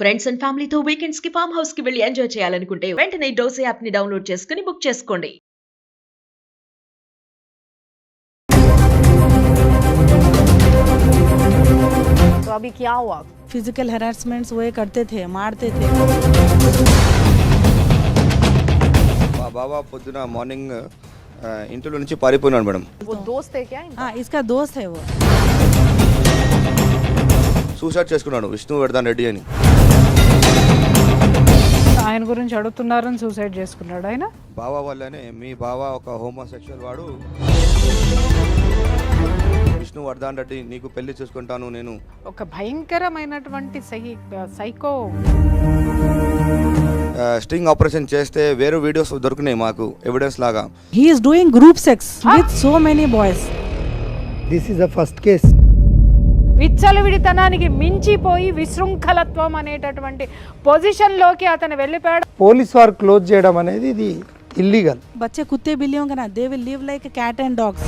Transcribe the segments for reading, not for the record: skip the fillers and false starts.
Friends and ఫ్యామిలీతో weekends కి farm house కి వెళ్ళి ఎంజాయ్ చేయాలనుకుంటే వెంటనే డోసే యాప్ ని డౌన్లోడ్ చేసుకుని బుక్ చేసుకోండి. तो अभी क्या हुआ? फिजिकल हरासमेंट्स वो करते थे, मारते थे. మా బాబా పొద్దున మార్నింగ్ ఇంట్లో నుంచి పారిపోయినాడు మేడం. वो दोस्त है क्या इनका? हाँ, इसका दोस्त है वो. సూసైడ్ చేసుకున్నాడు విష్ణువర్ధన్ రెడ్డి అని. ఆయన గురించి అడుగుతున్నారని సూసైడ్ చేసుకున్నాడు ఆయన. బావా వల్లనే మీ బావా ఒక హోమోసెక్షువల్ వాడు. విష్ణువర్ధన్ రెడ్డి నీకు పెళ్లి చేసుకుంటాను నేను. ఒక భయంకరమైనటువంటి సైకో. స్టింగ్ ఆపరేషన్ చేస్తే వేరే వీడియోస్ దొరికినాయి మాకు ఎవిడెన్స్ లాగా. He is doing group sex with so many boys. This is the first case. విచ్చలవిడితనానికి మించిపోయి విశృంఖలత్వం అనేటటువంటి పొజిషన్లోకి అతను వెళ్ళిపోయాడు. పోలీస్ వారు క్లోజ్ చేయడం అనేది ఇది ఇల్లీగల్. बच्चे कुत्ते बिल्लियों का ना, they will live like a cat and dogs.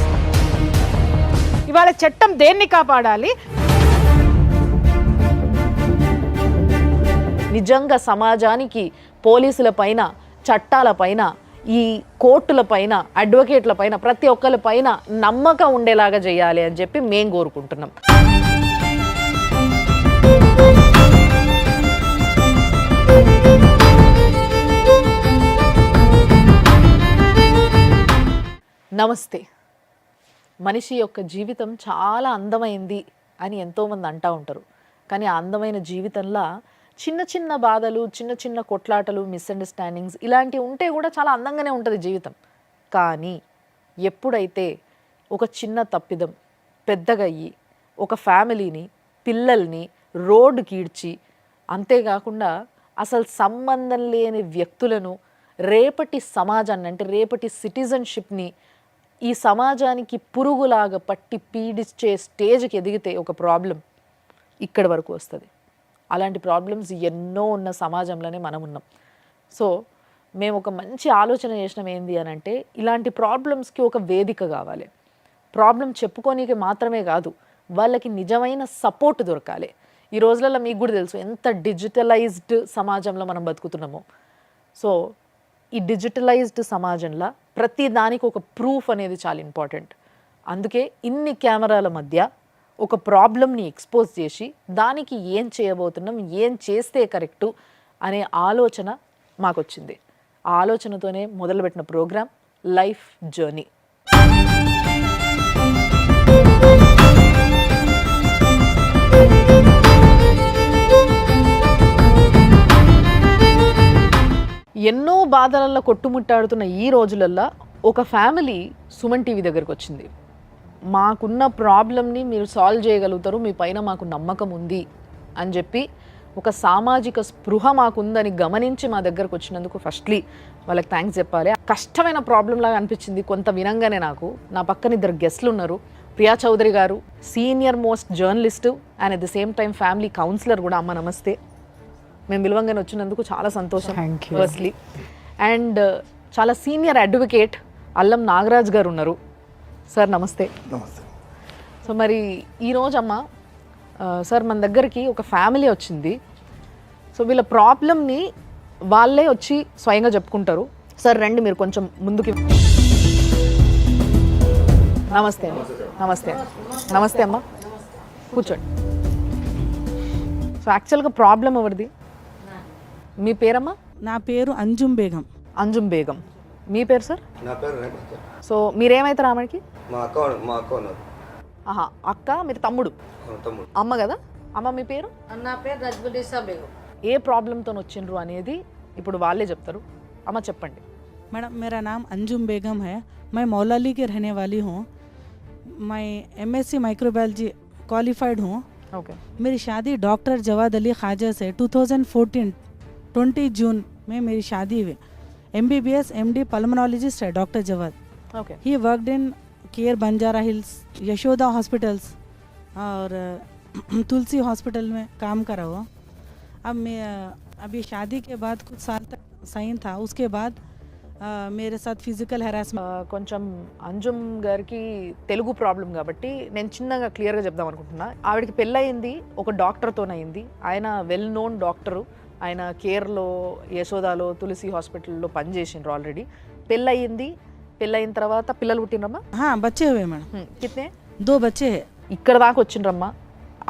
ఇవాళ చట్టం దేన్ని కాపాడాలి? నిజంగా సమాజానికి పోలీసుల పైన, చట్టాల పైన, ఈ కోర్టుల పైన, అడ్వకేట్ల పైన, ప్రతి ఒక్కరి పైన నమ్మకం ఉండేలాగా చేయాలి అని చెప్పి మేము కోరుకుంటున్నాం. నమస్తే. మనిషి యొక్క జీవితం చాలా అందమైంది అని ఎంతోమంది అంటూ ఉంటారు. కానీ ఆ అందమైన జీవితంలో చిన్న చిన్న బాధలు, చిన్న చిన్న కొట్లాటలు, మిస్అండర్స్టాండింగ్స్ ఇలాంటివి ఉంటే కూడా చాలా అందంగానే ఉంటుంది జీవితం. కానీ ఎప్పుడైతే ఒక చిన్న తప్పిదం పెద్దగా అయ్యి ఒక ఫ్యామిలీని, పిల్లల్ని రోడ్డుకి ఈడ్చి, అంతేకాకుండా అసలు సంబంధం లేని వ్యక్తులను, రేపటి సమాజాన్ని అంటే రేపటి సిటిజన్షిప్ని ఈ సమాజానికి పురుగులాగా పట్టి పీడిచ్చే స్టేజ్కి ఎదిగితే ఒక ప్రాబ్లం ఇక్కడి వరకు వస్తుంది. అలాంటి ప్రాబ్లమ్స్ ఎన్నో ఉన్న సమాజంలోనే మనం ఉన్నాం. సో మేము ఒక మంచి ఆలోచన చేసినాం. ఏంది అని అంటే, ఇలాంటి ప్రాబ్లమ్స్కి ఒక వేదిక కావాలి. ప్రాబ్లం చెప్పుకోనీకి మాత్రమే కాదు, వాళ్ళకి నిజమైన సపోర్ట్ దొరకాలి. ఈ రోజులలో మీకు కూడా తెలుసు ఎంత డిజిటలైజ్డ్ సమాజంలో మనం బతుకుతున్నామో. సో ఈ డిజిటలైజ్డ్ సమాజంలో ప్రతి దానికి ఒక ప్రూఫ్ అనేది చాలా ఇంపార్టెంట్. అందుకే ఇన్ని కెమెరాల మధ్య ఒక ప్రాబ్లమ్ని ఎక్స్పోజ్ చేసి దానికి ఏం చేయబోతున్నాం, ఏం చేస్తే కరెక్టు అనే ఆలోచన మాకు వచ్చింది. ఆ ఆలోచనతోనే మొదలుపెట్టిన ప్రోగ్రామ్ లైఫ్ జర్నీ. ఎన్నో బాధలలో కొట్టుముట్టాడుతున్న ఈ రోజులల్లో ఒక ఫ్యామిలీ సుమన్ టీవీ దగ్గరకు వచ్చింది. మాకున్న ప్రాబ్లమ్ని మీరు సాల్వ్ చేయగలుగుతారు, మీ పైన మాకు నమ్మకం ఉంది అని చెప్పి ఒక సామాజిక స్పృహ మాకుందని గమనించి మా దగ్గరకు వచ్చినందుకు ఫస్ట్లీ వాళ్ళకి థ్యాంక్స్ చెప్పాలి. కష్టమైన ప్రాబ్లం లాగా అనిపించింది కొంత వినంగానే నాకు. నా పక్కన ఇద్దరు గెస్ట్లు ఉన్నారు. ప్రియా చౌదరి గారు senior most journalist and at the same time family counsellor కూడా. అమ్మ నమస్తే. మేము విలువంగానే వచ్చినందుకు చాలా సంతోషం ఫస్ట్లీ. అండ్ చాలా సీనియర్ అడ్వకేట్ అల్లం నాగరాజ్ గారు ఉన్నారు. సార్ నమస్తే. నమస్తే. సో మరి ఈరోజు అమ్మ సార్ మన దగ్గరికి ఒక ఫ్యామిలీ వచ్చింది. సో వీళ్ళ ప్రాబ్లమ్ని వాళ్ళే వచ్చి స్వయంగా చెప్పుకుంటారు. సార్ రండి, మీరు కొంచెం ముందుకి. నమస్తే అండి. నమస్తే నమస్తే అమ్మ, కూర్చోండి. సో యాక్చువల్గా ప్రాబ్లం ఎవరిది? మీ పేరమ్మా? నా పేరు అంజుమ్ బేగం. అంజుమ్ బేగం. మీ పేరు సార్? నా పేరు రేఖ. సో మీరేమవుతారు ఆమెకి? మా అక్క ఉన్నారు. ఆహా, అక్క. మీరు తమ్ముడు? తమ్ముడు. అమ్మ కదా. అమ్మ మీ పేరు? నా పేరు రజ్బునిసా బేగం. ఏ ప్రాబ్లంతో వచ్చిండ్రు అనేది ఇప్పుడు వాళ్ళే చెప్తారు. అమ్మ చెప్పండి. मैडम, मेरा नाम अंजुम बेगम है. मैं मौलाली की रहने वाली हूँ. मैं MSc माइक्रोबायोलॉजी क्वालिफाइड हूँ. ఓకే. मेरी शादी डॉक्टर जवाद अली ख्वाजा से 2014 20 जून में मेरी शादी हुई. MBBS MD पल्मोनोलॉजिस्ट है doctor Jawad. Okay. He worked in Care Banjara Hills, Yashoda hospitals और तुलसी हॉस्पिटल में काम करा हुआ. अब मैं अभी शादी के बाद कुछ साल तक सही था. उसके बाद मेरे साथ फिजिकल हरासमेंट కొంచెం అంజుమ్ గారికి తెలుగు ప్రాబ్లం కాబట్టి నేను చిన్నగా క్లియర్గా చెప్దాం అనుకుంటున్నా. ఆవిడకి పెళ్ళయింది ఒక డాక్టర్తోనయింది. ఆయన వెల్ నోన్ డాక్టరు. ఆయన కేర్లో, యశోదాలో, తులసి హాస్పిటల్లో పనిచేసిండ్రు ఆల్రెడీ. పెళ్ళయింది. పెళ్ళయిన తర్వాత పిల్లలు పుట్టినరమ్మా? हाँ बच्चे हुए मैडम, కిత్నే? 2 बच्चे हैं. ఇక్కడ దాకా వచ్చిండ్రమ్మా.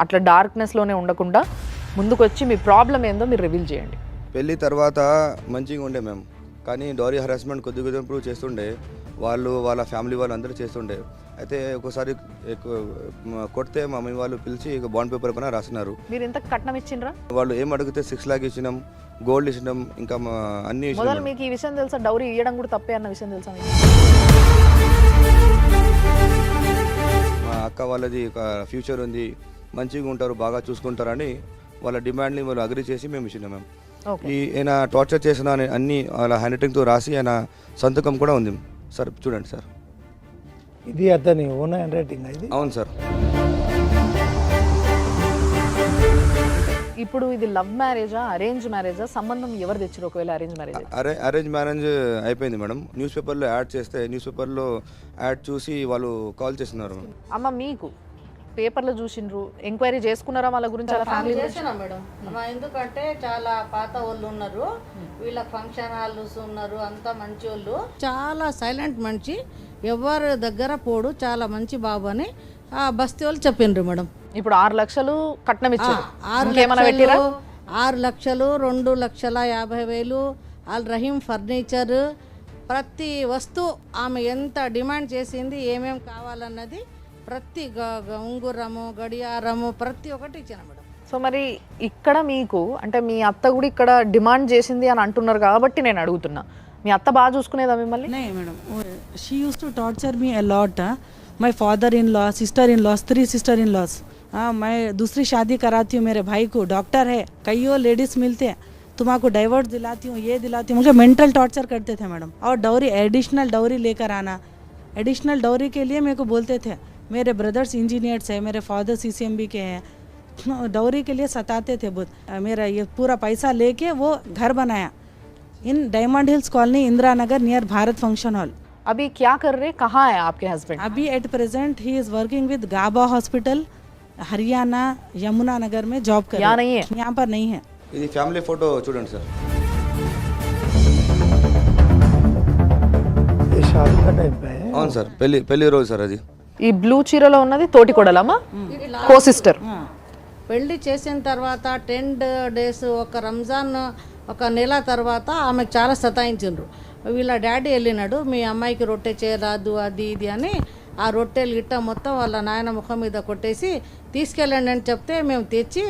అట్లా డార్క్నెస్లోనే ఉండకుండా ముందుకు వచ్చి మీ ప్రాబ్లం ఏందో మీరు రివీల్ చేయండి. పెళ్ళి తర్వాత మంచిగా ఉండే మేము, కానీ డౌరీ హరాస్మెంట్ కొద్ది కొద్దిప్పుడు చేస్తుండే. వాళ్ళ ఫ్యామిలీ వాళ్ళు అందరూ చేస్తుండే. అయితే ఒకసారి కొడితే మా మమ్మీ వాళ్ళు పిలిచి బాండ్ పేపర్ పైన రాసినారు. మీరు ఇంత కట్నం ఇచ్చిండ్రా? వాళ్ళు ఏం అడిగితే 6 lakhs ఇచ్చినాం, గోల్డ్ ఇచ్చినాం, ఇంకా అన్ని మొదలు ఇచ్చినాం. మీకు ఈ విషయం తెలుసా? డౌరీ ఇవ్వడం కూడా తప్పే అన్న విషయం తెలుసా మీకు? మా అక్క వాళ్ళది ఒక ఫ్యూచర్ ఉంది, మంచిగా ఉంటారు, బాగా చూసుకుంటారని వాళ్ళ డిమాండ్ని వాళ్ళు అగ్రి చేసి మేము ఇచ్చినాం మేము. ఈయన టార్చర్ చేసిన అన్ని వాళ్ళ హ్యాండ్ రైటింగ్తో రాసి ఆయన సంతకం కూడా ఉంది సార్. చూడండి సార్, ఇది అతని ఓన్ హ్యాండ్ రైటింగ్ ఇది. అవును సార్. ఇప్పుడు ఇది లవ్ మ్యారేజా, అరేంజ్ మ్యారేజా? సంబంధం ఎవరు తెచ్చారు ఒకవేళ అరేంజ్ మ్యారేజ్? అరేంజ్ మ్యారేజ్ అయిపోయింది మేడం. న్యూస్ పేపర్లో యాడ్ చేస్తే న్యూస్ పేపర్లో యాడ్ చూసి వాళ్ళు కాల్ చేస్తున్నారు. అమ్మ మీకు పేపర్లో చూసిండ్రు, ఎంక్వైరీ చేసుకున్నారా వాళ్ళ గురించి, వాళ్ళ ఫ్యామిలీ గురించి? చేసినా మేడం. ఎందుకంటే చాలా పాత వాళ్ళు ఉన్నారు, వీళ్ళ ఫంక్షన్ హాల్స్ ఉన్నారు, అంతా మంచి వాళ్ళు, చాలా సైలెంట్ మనిషి, ఎవరి దగ్గర పోడు, చాలా మంచి బాబు అని ఆ బస్తీ వాళ్ళు చెప్పిండ్రు మేడం. ఇప్పుడు 6 లక్షలు కట్నం ఇచ్చారు. 6 లక్షలు 2,50,000 ఆల్ రహీం ఫర్నిచర్, ప్రతి వస్తువు ఆమె ఎంత డిమాండ్ చేసింది, ఏమేమి కావాలన్నది ప్రతి ఉంగురము, గడియారము, ప్రతి ఒక్కటి ఇచ్చిన మేడం. సో మరి ఇక్కడ మీకు అంటే మీ అత్త కూడా ఇక్కడ డిమాండ్ చేసింది అని అంటున్నారు కాబట్టి నేను అడుగుతున్నా, మీ అత్త బాగా చూసుకునేదా మిమ్మల్ని? नहीं madam, she used to torture me a lot. My father in law, sister in laws, 3 sister in laws. मैं दूसरी शादी कराती हूँ, मेरे भाई को डॉक्टर है, कईयों लेडीज मिलते हैं, तुम्हारा डाइवर्स दिलाती हूँ, ये दिलाती हूँ. मुझे मेंटल टॉर्चर करते थे मैडम. और डॉरी, एडिशनल डॉरी लेकर आना. एडिशनल डॉरी के लिए मेरे को बोलते थे, मेरे ब्रदर्स इंजीनियर्स हैं, मेरे फादर CCMB के हैं. डॉरी के लिए सताते थे बहुत. मेरा ये पूरा पैसा लेके वो घर बनाया in diamond hills colony, Indira Nagar, near Bharat function hall. अभी क्या कर रहे, कहाँ है आपके हस्बैंड? अभी at present he is working with Gaba hospital, Haryana, Yamuna Nagar में जॉब कर. यहाँ नहीं है? यहाँ पर नहीं है. ఇది ఫ్యామిలీ ఫోటో చూడండి సార్. ये शादी का टाइप है. అవును సార్, పెళ్లి రోజు సార్ అది. ఈ బ్లూ చీరలో ఉన్నది తోటి కొడలమ్మా, కో సిస్టర్. పెళ్లి చేసిన తర్వాత 10 days, ఒక రంజాన్ ఒక నెల తర్వాత ఆమెకు చాలా సతాయించిండ్రు. వీళ్ళ డాడీ వెళ్ళినాడు, మీ అమ్మాయికి రొట్టె చేయరాదు అది ఇది అని ఆ రొట్టెలు గిట్ట మొత్తం వాళ్ళ నాయన ముఖం మీద కొట్టేసి తీసుకెళ్ళండి అని చెప్తే మేము తెచ్చి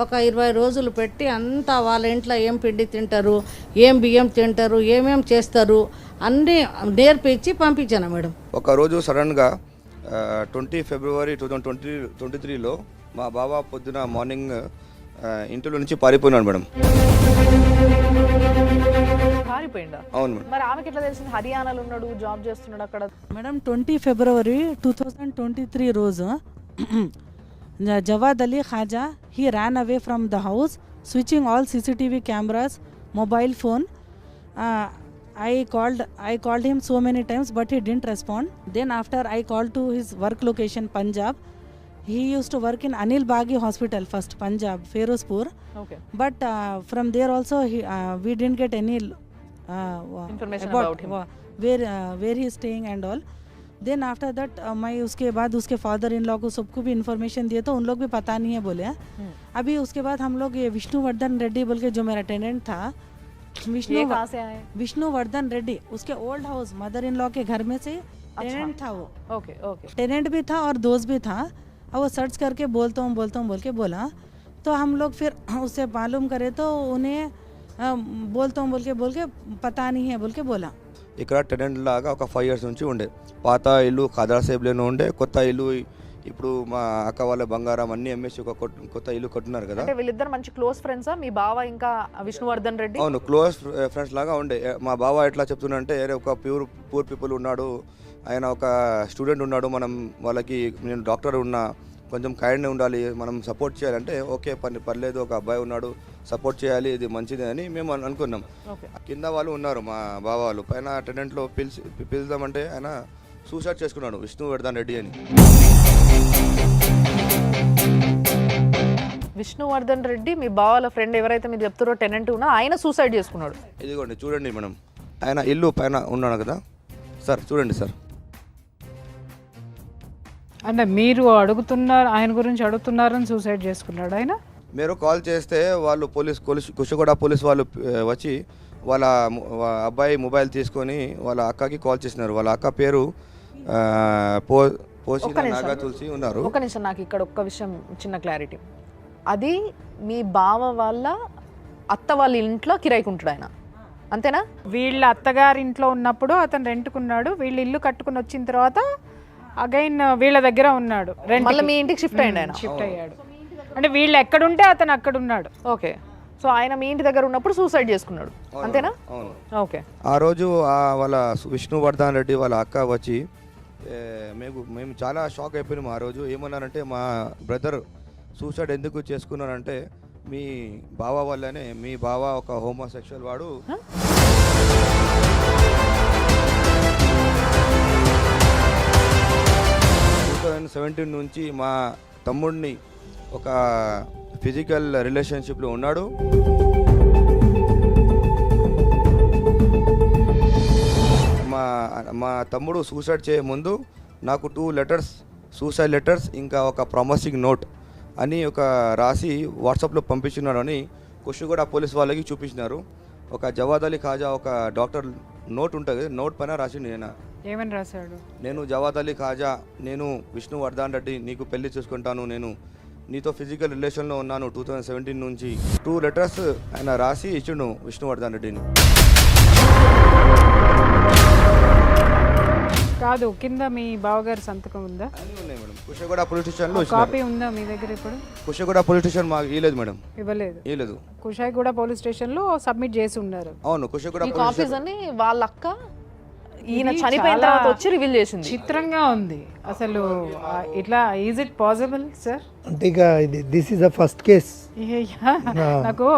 ఒక 20 రోజులు పెట్టి అంతా వాళ్ళ ఇంట్లో ఏం పిండి తింటారు, ఏం బియ్యం తింటారు, ఏమేం చేస్తారు అన్నీ నేర్పించి పంపించాను మేడం. ఒకరోజు సడన్గా 20 February 2023లో మా బాబా పొద్దున మార్నింగ్ ఇంట్లో నుంచి పారిపోయినాడు మేడం. పారిపోయిందా? అవును మేడం. మరి ఆమెకి ఎట్లా తెలిసింది హర్యానాలో ఉన్నాడు, జాబ్ చేస్తున్నాడు అక్కడ? मैडम 20 फरवरी 2023 రోజు Jawad Ali Khaja, he ran away from the house, switching all CCTV cameras, mobile phone. I called him so many times, but he didn't respond. Then after I called to his work location, Punjab. He used to work in Anil Baghi Hospital first, Punjab, Ferozpur. Okay. But from there also we didn't get any Information about him. where he is staying and all. Then after that मैं उसके बाद उसके father in law को सबको भी information दिए तो उन लोग भी पता नहीं है बोले. अभी उसके बाद हम लोग ये विष्णुवर्धन रेड्डी बोल के जो मेरा टेनेंट था, ये कहाँ से आए? विष्णुवर्धन रेड्डी, उसके old house mother in law के घर में से टेनेंट था वो. Okay okay. टेनेंट भी था और दोस्त भी था. और वो सर्च करके बोलता हूँ बोल के बोला. तो हम लोग फिर उससे मालूम करे तो उन्हें बोलता हूँ बोल के पता नहीं है बोल के बोला. ఇక్కడ టెనెంట్ లాగా ఒక 5 years నుంచి ఉండే. పాత ఇల్లు ఖాదర్ సేబ్లోనే ఉండే. కొత్త ఇల్లు ఇప్పుడు మా అక్క వాళ్ళ బంగారం అన్ని అమ్మేసి ఒక కొత్త ఇల్లు కట్టున్నారు కదా. అంటే వీళ్ళిద్దరు మంచి క్లోజ్ ఫ్రెండ్సా మీ బావ ఇంకా విష్ణువర్ధన్ రెడ్డి? అవును, క్లోజ్ ఫ్రెండ్స్ లాగా ఉండే. మా బావ ఎట్లా చెప్తున్నంటే ఒక పూర్ పీపుల్ ఉన్నాడు, ఆయన ఒక స్టూడెంట్ ఉన్నాడు, మనం వాళ్ళకి నేను డాక్టర్ ఉన్నా, కొంచెం కైండ్ ఉండాలి, మనం సపోర్ట్ చేయాలంటే ఓకే పర్లేదు, ఒక అబ్బాయి ఉన్నాడు, సపోర్ట్ చేయాలి, ఇది మంచిదే అని మేము అనుకున్నాం. కింద వాళ్ళు ఉన్నారు మా బావ వాళ్ళు, పైన టెనెంట్లో పిలుద్దామంటే ఆయన సూసైడ్ చేసుకున్నాడు, విష్ణువర్ధన్ రెడ్డి అని. విష్ణువర్ధన్ రెడ్డి మీ బావాల ఫ్రెండ్ ఎవరైతే మీరు చెప్తారో టెనెంట్ ఉన్నా ఆయన సూసైడ్ చేసుకున్నాడు. ఇదిగోండి చూడండి మేడం, ఆయన ఇల్లు పైన ఉన్నాడు కదా సార్, చూడండి సార్. అంటే మీరు అడుగుతున్నారు, ఆయన గురించి అడుగుతున్నారని సూసైడ్ చేసుకున్నాడు ఆయన. మీరు కాల్ చేస్తే వాళ్ళు కుషిగూడ పోలీస్ వాళ్ళు వచ్చి వాళ్ళ అబ్బాయి మొబైల్ తీసుకొని వాళ్ళ అక్కకి కాల్ చేసినారు. వాళ్ళ అక్క పేరు పోషిన నాగా తులసి ఉన్నారు. ఒక నిమిషం, నాకు ఇక్కడ ఒక్క విషయం చిన్న క్లారిటీ. అది మీ బావ వాళ్ళ అత్త వాళ్ళ ఇంట్లో కిరాయికుంటాడు ఆయన, అంతేనా? వీళ్ళ అత్తగారి ఇంట్లో ఉన్నప్పుడు అతను రెంట్కున్నాడు, వీళ్ళు ఇల్లు కట్టుకుని వచ్చిన తర్వాత అగైన్ వీళ్ళ దగ్గర ఉన్నాడు, మళ్ళీ మీ ఇంటికి షిఫ్ట్ అయ్యాడు ఆయన. షిఫ్ట్ అయ్యాడు అంటే వీళ్ళు ఎక్కడుంటే అతను అక్కడ ఉన్నాడు. ఓకే, సో ఆయన మీ ఇంటి దగ్గర ఉన్నప్పుడు సూసైడ్ చేసుకున్నాడు, అంతేనా? అవును. ఓకే. ఆ రోజు వాళ్ళ విష్ణువర్ధన్ రెడ్డి వాళ్ళ అక్క వచ్చి మేము చాలా షాక్ అయిపోయినాము. ఆ రోజు ఏమన్నారంటే, మా బ్రదర్ సూసైడ్ ఎందుకు చేసుకున్నారంటే మీ బావ వల్లనే, మీ బావ ఒక హోమోసెక్షువల్ వాడు. 2017 నుంచి మా తమ్ముడిని ఒక ఫిజికల్ రిలేషన్షిప్లో ఉన్నాడు. మా తమ్ముడు సూసైడ్ చేయ ముందు నాకు 2 లెటర్స్, సూసైడ్ లెటర్స్, ఇంకా ఒక ప్రామిసింగ్ నోట్ అని ఒక రాసి వాట్సాప్లో పంపించున్నాడు అని కుషిగూడ పోలీస్ వాళ్ళకి చూపించినారు. ఒక జవాద్ అలీ ఖాజా ఒక డాక్టర్ నోట్ ఉంటుంది, నోట్ పైన రాసిండు. ఏమని రాశాడు? నేను జవాద్ అలీ ఖాజా, నేను విష్ణువర్ధన్ రెడ్డి, నీకు పెళ్లి చేసుకుంటాను, నేను నీతో ఫిజికల్ రిలేషన్లో ఉన్నాను 2017 నుంచి. 2 లెటర్స్ ఆయన రాసి ఇచ్చిండు విష్ణువర్ధన్ రెడ్డిని. కాదు, కింద మీ బావగారి సంతకం ఉందా? అన్నీ ఉన్నాయి మేడం. కుషిగూడ పోలీస్ స్టేషన్లో కాపీ ఉందా మీ దగ్గర? ఇప్పుడు కుషిగూడ పోలీస్ స్టేషన్ మాకు ఇవ్వలేదు మేడం. ఇవ్వలేదు. ఇవ్వలేదు. కుషాయిగూడ పోలీస్ స్టేషన్లో సబ్మిట్ చేసి ఉన్నారు. అవును, కుషిగూడ ఈ కాపీస్ అన్ని వాళ్ళ అక్క ఈయన చనిపోయిన తర్వాత వచ్చి రివీల్ చేసింది. చిత్రంగా ఉంది అసలు. ఇట్లా ఈజ్ ఇట్ పాసిబుల్ సార్? అంటే ఇక ఇది this is the first case. నాకు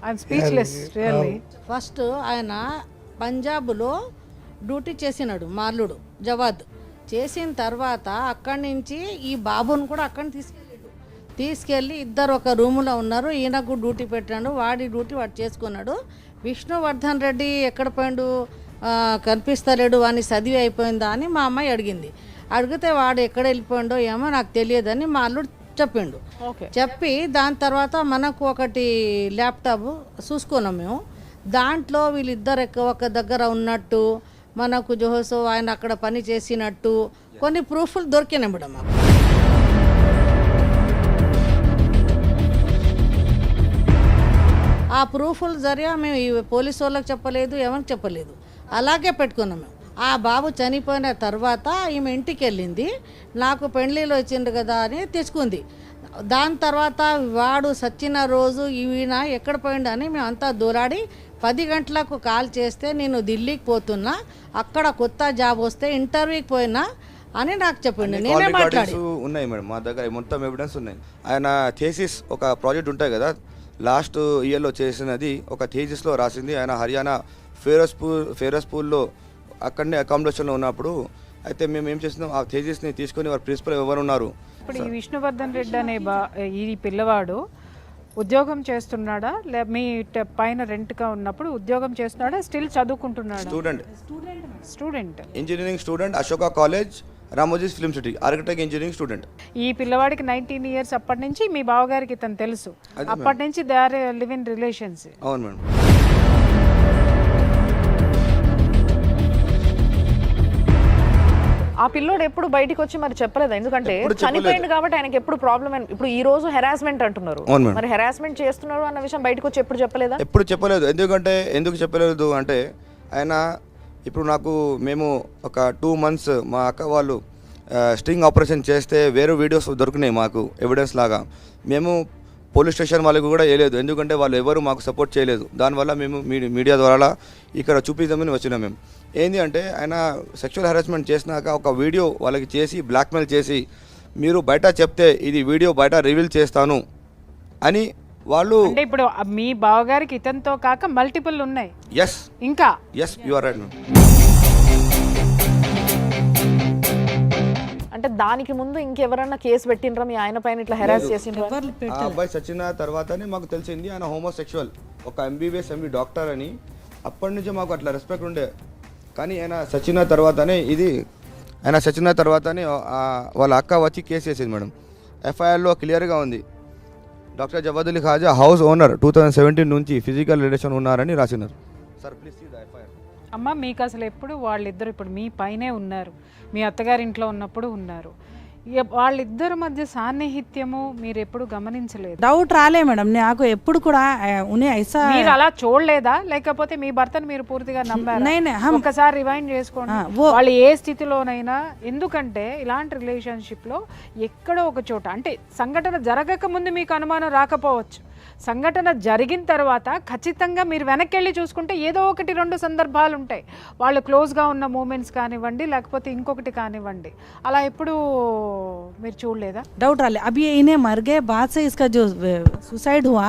ఐఎమ్ స్పీచ్లెస్ రియల్లీ. ఫస్ట్ ఆయన పంజాబ్లో డ్యూటీ చేసినాడు, మార్లుడు జవాద్. చేసిన తర్వాత అక్కడి నుంచి ఈ బాబుని కూడా అక్కడిని తీసుకెళ్ళి ఇద్దరు ఒక రూములో ఉన్నారు. ఈయనకు డ్యూటీ పెట్టాడు, వాడి డ్యూటీ వాడు చేసుకున్నాడు. విష్ణువర్ధన్ రెడ్డి ఎక్కడ పోయిండు, కనిపిస్తలేడు అని చదివి అయిపోయిందా అని మా అమ్మాయి అడిగింది. అడిగితే వాడు ఎక్కడ వెళ్ళిపోయిండో ఏమో నాకు తెలియదని మా అల్లుడు చెప్పిండు. చెప్పి దాని తర్వాత మనకు ఒకటి ల్యాప్టాప్ చూసుకున్నాం మేము. దాంట్లో వీళ్ళిద్దరు ఒక దగ్గర ఉన్నట్టు, మనకు జోహోసో ఆయన అక్కడ పని చేసినట్టు కొన్ని ప్రూఫ్లు దొరికినాయి మేడం మాకు. ఆ ప్రూఫ్ల జరిగా మేము ఈ పోలీసు వాళ్ళకి చెప్పలేదు, ఎవరికి చెప్పలేదు, అలాగే పెట్టుకున్నాం మేము. ఆ బాబు చనిపోయిన తర్వాత ఈమె ఇంటికి వెళ్ళింది, నాకు పెళ్ళిలో వచ్చిండు కదా అని తెచ్చుకుంది. దాని తర్వాత వాడు సచ్చిన రోజు ఈయన ఎక్కడ పోయిండని మేము అంతా దూరాడి 10 గంటలకు కాల్ చేస్తే నేను ఢిల్లీకి పోతున్నా, అక్కడ కొత్త జాబ్ వస్తే ఇంటర్వ్యూకి పోయినా అని నాకు చెప్పిండు. నేనే మాట్లాడి ఉన్నాయి మేడం, మా దగ్గర మొత్తం ఎవిడెన్స్ ఉన్నాయి. ఆయన థీసిస్ ఒక ప్రాజెక్ట్ ఉంటాయి కదా, లాస్ట్ ఇయర్లో చేసినది ఒక థీసిస్లో రాసింది. ఆయన హర్యానా ఫిరోజ్పూర్లో అక్కడనే అకామిడేషన్లో ఉన్నప్పుడు అయితే మేము ఏం చేస్తున్నాం, ఆ థీసిస్ని తీసుకొని వారి ప్రిన్సిపల్ ఎవరు ఉన్నారు. ఇప్పుడు ఈ విష్ణువర్ధన్ రెడ్డి అనే ఈ పిల్లవాడు ఉద్యోగం చేస్తున్నాడా, మీ పైన రెంట్గా ఉన్నప్పుడు ఉద్యోగం చేస్తున్నాడా, స్టిల్ చదువుకుంటున్నాడా? Student engineering student, Ashoka college, Ramoji's film city, architect engineering student. ఈ పిల్లవాడికి 19 ఇయర్స్ అప్పటి నుంచి మీ బావగారికి ఇతను తెలుసు, అప్పటి నుంచి they are live in relations. అవును మేడం. ఆ పిల్లోడు ఎప్పుడు బయటికి వచ్చి మరి చెప్పలేదు, ఎందుకంటే చనిపోయింది కాబట్టి ఆయనకి ఎప్పుడు ప్రాబ్లం. ఇప్పుడు ఈ రోజు హెరాస్మెంట్ అంటున్నారు, మరి హెరాస్మెంట్ చేస్తున్నారు అన్న విషయం బయటకు వచ్చి ఎప్పుడు చెప్పలేదా? ఎప్పుడు చెప్పలేదు. ఎందుకు చెప్పలేదు అంటే ఆయన ఇప్పుడు మేము ఒక 2 months మా అక్క వాళ్ళు స్ట్రింగ్ ఆపరేషన్ చేస్తే వేరే వీడియోస్ దొరికినాయి మాకు ఎవిడెన్స్ లాగా. మేము పోలీస్ స్టేషన్ వాళ్ళకి కూడా వేయలేదు, ఎందుకంటే వాళ్ళు ఎవరు మాకు సపోర్ట్ చేయలేదు. దానివల్ల మేము మీడియా ద్వారా ఇక్కడ చూపిద్దామని వచ్చినాం. మేము ఏంది అంటే ఆయన సెక్షువల్ హెరాస్మెంట్ చేసినాక ఒక వీడియో వాళ్ళకి చేసి బ్లాక్మెయిల్ చేసి మీరు బయట చెప్తే ఇది వీడియో బయట రివీల్ చేస్తాను అని వాళ్ళు. అంటే ఇప్పుడు మీ బావగారికి ఇతనితో కాక మల్టిపుల్ ఉన్నాయి ఎస్ ఇంకా. Yes you are right. అంటే దానికి ముందు ఇంకెవరన్నా కేసు పెట్టినరా మీ ఆయన పైన ఇట్లా హెరాస్ చేసిండ్రా? ఆ అబ్బాయి చచ్చిన తర్వాతనే మాకు తెలిసింది ఆయన హోమోసెక్షువల్, ఒక ఎంబీబీఎస్ ఎంబీ డాక్టర్ అని. అప్పటి నుంచి మాకు అట్లా రెస్పెక్ట్ ఉండే. కానీ ఆయన చచ్చిన తర్వాతనే వాళ్ళ అక్క వచ్చి కేసు చేసింది మేడం. ఎఫ్ఐఆర్లో క్లియర్గా ఉంది, doctor Jawad Ali Khaja house owner 2017 నుంచి ఫిజికల్ రిలేషన్ ఉన్నారని రాసినారు. Sir please see the FIR. అమ్మ మీకు అసలు ఎప్పుడు వాళ్ళిద్దరు ఇప్పుడు మీ పైనే ఉన్నారు, మీ అత్తగారింట్లో ఉన్నప్పుడు ఉన్నారు, వాళ్ళిద్దరి మధ్య సాన్నిహిత్యము మీరు ఎప్పుడు గమనించలేదు? డౌట్ రాలే మేడం నాకు ఎప్పుడు కూడా ఉన్हें ऐसा మీరు అలా చూడలేదా, లేకపోతే మీ భర్తను మీరు పూర్తిగా నమ్మారా? ఒకసారి రివైండ్ చేసుకోండి వాళ్ళు ఏ స్థితిలోనైనా. ఎందుకంటే ఇలాంటి రిలేషన్షిప్ లో ఎక్కడో ఒక చోట, అంటే సంఘటన జరగక ముందు మీకు అనుమానం రాకపోవచ్చు, సంఘటన జరిగిన తర్వాత ఖచ్చితంగా మీరు వెనక్కి వెళ్ళి చూసుకుంటే ఏదో ఒకటి రెండు సందర్భాలు ఉంటాయి, వాళ్ళు క్లోజ్గా ఉన్న మూమెంట్స్ కానివ్వండి, లేకపోతే ఇంకొకటి కానివ్వండి. అలా ఎప్పుడు మీరు చూడలేదా? डाउट रहा अभी ये इन्हें मर गए बाद से इसका जो सुसाइड हुआ